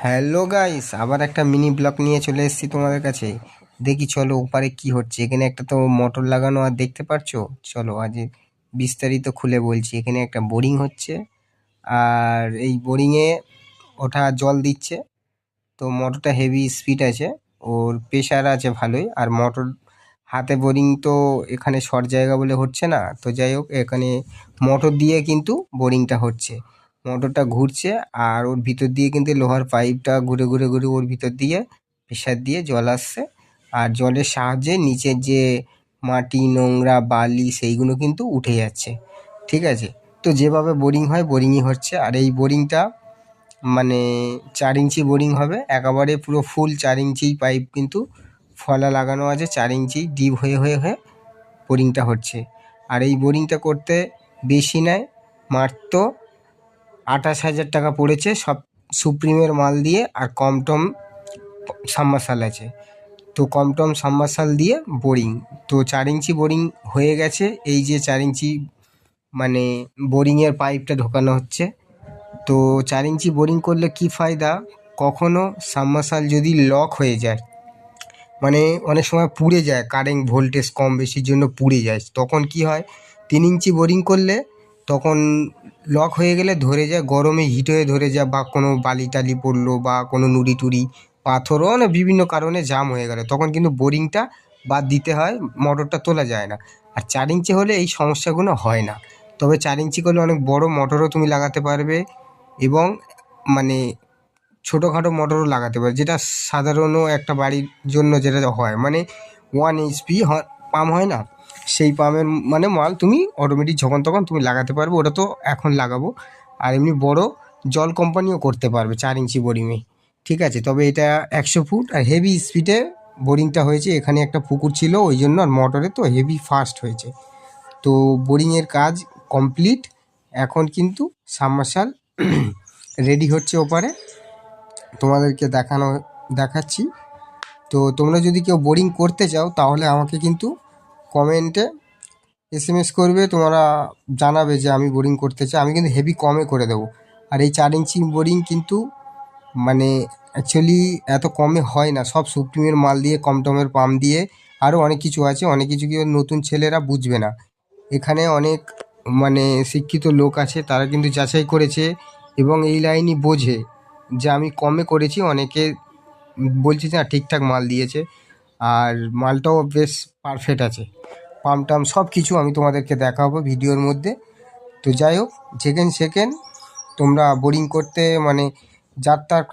Hello guys, আবার একটা mini blog নিয়ে চলে এসেছি তোমাদের কাছে। দেখি চলো ওপারে কি হচ্ছে। এখানে একটা তো মোটর লাগানো আর দেখতে পারছো। চলো আজ বিস্তারিত খুলে বলছি। এখানে একটা বোরিং হচ্ছে, আর এই বোরিংয়ে ওঠা জল দিচ্ছে। তো মোটরটা হেভি স্পিড আছে, ওর প্রেশার আছে ভালোই। আর মোটর হাতে বোরিং তো এখানে শর্ট জায়গা বলে হচ্ছে না। তো যাই হোক, এখানে মোটর দিয়ে কিন্তু বোরিংটা হচ্ছে। মোটরটা ঘুরছে আর ওর ভিতর দিয়ে কিন্তু লোহার পাইপটা ঘুরে ঘুরে ঘুরে ওর ভিতর দিয়ে প্রেশার দিয়ে জল আসছে। আর জলের সাহায্যে নিচের যে মাটি, নোংরা, বালি সেইগুলো কিন্তু উঠে যাচ্ছে। ঠিক আছে, তো যেভাবে বোরিং হয় বোরিংই হচ্ছে। আর এই বোরিংটা মানে 4 ইঞ্চি বোরিং হবে, একেবারে পুরো ফুল 4 ইঞ্চি পাইপ কিন্তু ফলা লাগানো আছে। 4 ইঞ্চি ডিপ হয়ে হয়ে হয়ে বোরিংটা হচ্ছে। আর এই বোরিংটা করতে বেশি নেয়, মাত্র 28,000 টাকা পড়েছে, সব সুপ্রিমের মাল দিয়ে। আর কমটম সাবমার্সাল আছে, তো কমটম সাবমার্সাল দিয়ে বোরিং। তো 4 ইঞ্চি বোরিং হয়ে গেছে। এই যে 4 ইঞ্চি মানে বোরিংয়ের পাইপটা ঢোকানো হচ্ছে। তো 4 ইঞ্চি বোরিং করলে কি ফায়দা, কখনো সাবমার্সাল যদি লক হয়ে যায়, মানে অনেক সময় পুড়ে যায়, কারেন্ট ভোল্টেজ কম বেশির জন্য পুড়ে যায়, তখন কি হয়, 3 ইঞ্চি বোরিং করলে তখন লক হয়ে গেলে ধরে যায়, গরমে হিট হয়ে ধরে যায়, বা কোনো বালি টালি পড়লো বা কোনো নুড়ি টুড়ি পাথরও না বিভিন্ন কারণে জাম হয়ে গেলে তখন কিন্তু বোরিংটা বাদ দিতে হয়, মোটরটা তোলা যায় না। আর 4 ইঞ্চি হলে এই সমস্যাগুলো হয় না। তবে 4 ইঞ্চি করলে অনেক বড় মোটরও তুমি লাগাতে পারবে, এবং মানে ছোটোখাটো মোটরও লাগাতে পারে, যেটা সাধারণ একটা বাড়ির জন্য যেটা হয়, মানে 1 এইচপি পাম্প হয় না, সেই পাম্পের মানে মাল তুমি অটোমেটিক যখন তখন তুমি লাগাতে পারবে। ওটা তো এখন লাগাবো। আর এমনি বড় জল কোম্পানিও করতে পারবে 4 ইঞ্চি বোরিংয়ে। ঠিক আছে, তবে এটা 100 ফুট আর হেভি স্পিডে বোরিংটা হয়েছে। এখানে একটা পুকুর ছিল ওই জন্য, আর মোটরে তো হেভি ফাস্ট হয়েছে। তো বোরিংয়ের কাজ কমপ্লিট। এখন কিন্তু সাবমার্শাল রেডি হচ্ছে ওপারে, তোমাদেরকে দেখাচ্ছি। তো তোমরা যদি কেউ বোরিং করতে চাও তাহলে আমাকে কিন্তু কমেন্টে SMS করবে, তোমরা জানাবে যে আমি বোরিং করতে চাই, আমি কিন্তু হেভি কমে করে দেবো। আর এই 4 ইঞ্চি বোরিং কিন্তু মানে অ্যাকচুয়ালি এত কমে হয় না, সব সুপ্রিমের মাল দিয়ে, কমটমের পাম্প দিয়ে, আরও অনেক কিছু আছে। অনেক কিছু কি নতুন ছেলেরা বুঝবে না। এখানে অনেক মানে শিক্ষিত লোক আছে, তারা কিন্তু যাচাই করেছে এবং এই লাইনই বোঝে যে আমি কমে করেছি। অনেকে বলছে যে না, ঠিকঠাক মাল দিয়েছে, আর মালটাও বেশ পারফেক্ট আছে। পাম্প টাম সব কিছু আমি তোমাদেরকে দেখাবো ভিডিওর মধ্যে। তো যাই হোক, যেখানে সেখানে তোমরা বোরিং করতে মানে যার তার